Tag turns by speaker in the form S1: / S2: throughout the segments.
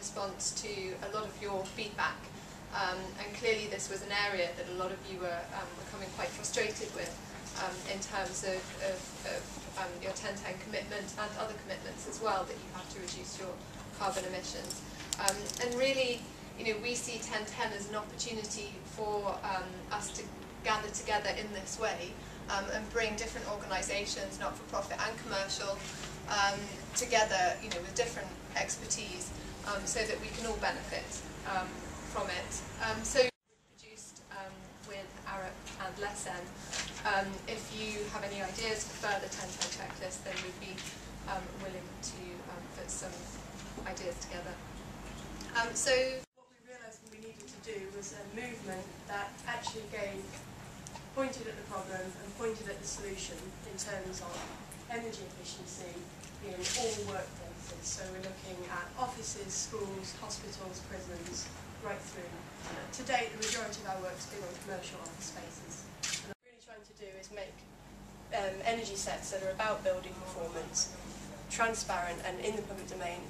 S1: response to a lot of your feedback. And clearly this was an area that a lot of you were becoming quite frustrated with in terms of your 10-10 commitment and other commitments as well, that you have to reduce your carbon emissions. And really, we see 10-10 as an opportunity for us to gather together in this way and bring different organisations, not-for-profit and commercial, together, with different expertise, so that we can all benefit from it. So produced with Arup and Lesen. If you have any ideas for further 10-10 checklists, then we'd be willing to put some ideas together. So what we realised we needed to do was a movement that actually pointed at the problem and pointed at the solution in terms of energy efficiency in all workplaces. So we're looking at offices, schools, hospitals, prisons, right through. To date, the majority of our work's been on commercial office spaces. And what we're really trying to do is make energy sets that are about building performance transparent and in the public domain,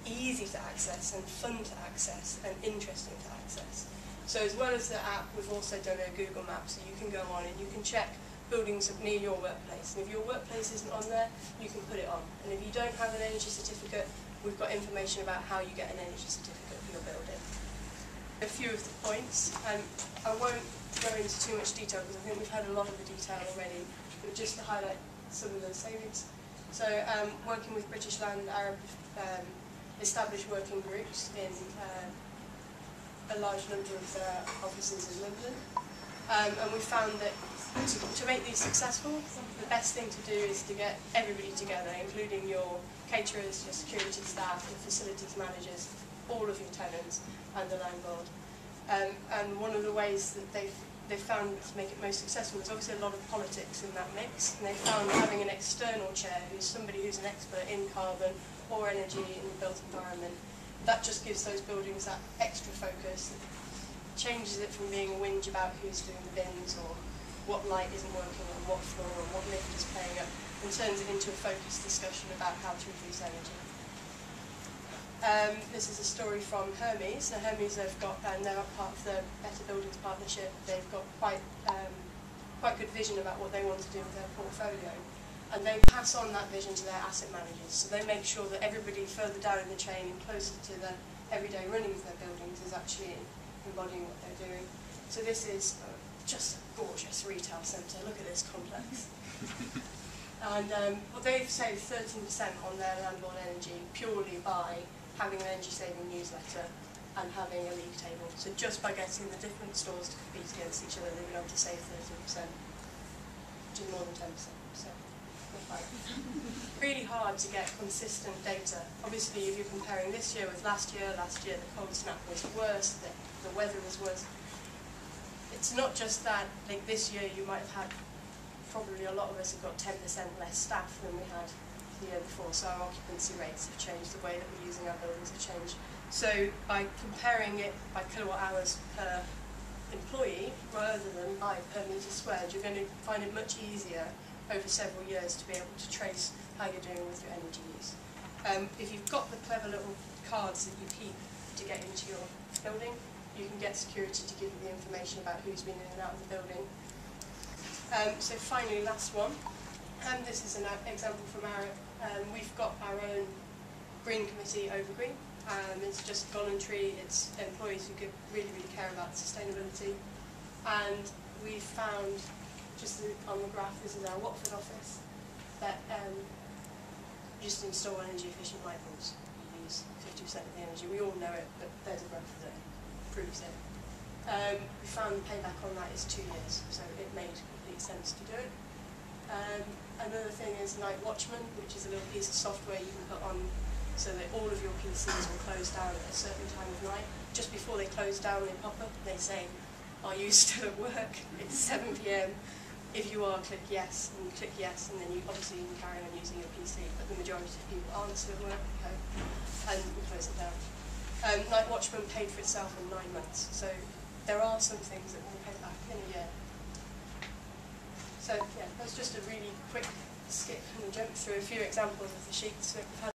S1: easy to access and fun to access and interesting to access. So as well as the app, we've also done a Google map, so you can go on and you can check buildings near your workplace. And if your workplace isn't on there, you can put it on. And if you don't have an energy certificate, we've got information about how you get an energy certificate for your building. A few of the points, I won't go into too much detail because I think we've had a lot of the detail already, but just to highlight some of the savings. So working with British Land, Arup established working groups in a large number of offices in London, and we found that to make these successful, the best thing to do is to get everybody together, including your caterers, your security staff, your facilities managers, all of your tenants and the landlord. And one of the ways that they've found to make it most successful is obviously a lot of politics in that mix, and they found having an external chair who's somebody who's an expert in carbon or energy in the built environment, that just gives those buildings that extra focus. It changes it from being a whinge about who's doing the bins or what light isn't working on what floor and what lift is playing up, and turns it into a focused discussion about how to reduce energy. This is a story from Hermes. So Hermes have got, and they're part of the Better Buildings Partnership, they've got quite good vision about what they want to do with their portfolio. And they pass on that vision to their asset managers. So they make sure that everybody further down in the chain and closer to the everyday running of their buildings is actually embodying what they're doing. So this is just a gorgeous retail centre. Look at this complex. And well, they've saved 13% on their landlord energy purely by having an energy saving newsletter and having a league table. So just by getting the different stores to compete against each other, they've been able to save 13%, which is more than 10%. So really hard to get consistent data. Obviously, if you're comparing this year with last year the cold snap was worse, the weather was worse. It's not just that, like this year you might have had, probably a lot of us have got 10% less staff than we had the year before, so our occupancy rates have changed, the way that we're using our buildings have changed. So by comparing it by kilowatt hours per employee rather than by per metre squared, you're going to find it much easier over several years to be able to trace how you're doing with your energy use. If you've got the clever little cards that you keep to get into your building, you can get security to give you the information about who's been in and out of the building. So finally, last one. This is an example from Arup. We've got our own Green Committee over Green. It's just voluntary, it's employees who really care about sustainability. And we found, just on the graph, this is our Watford office, that just install energy efficient light bulbs. You use 50% of the energy. We all know it, but there's a graph that proves it. We found the payback on that is 2 years, so it made complete sense to do it. Another thing is Night Watchman, which is a little piece of software you can put on so that all of your PCs will close down at a certain time of night. Just before they close down, they pop up, they say, "Are you still at work? It's 7 PM. If you are, click yes, and you click yes, and then you obviously can carry on using your PC, but the majority of people aren't still at work, okay, and we close it down. Night Watchman paid for itself in 9 months, so there are some things that will pay back in a year. So yeah, that's just a really quick skip and jump through a few examples of the sheets that we've had.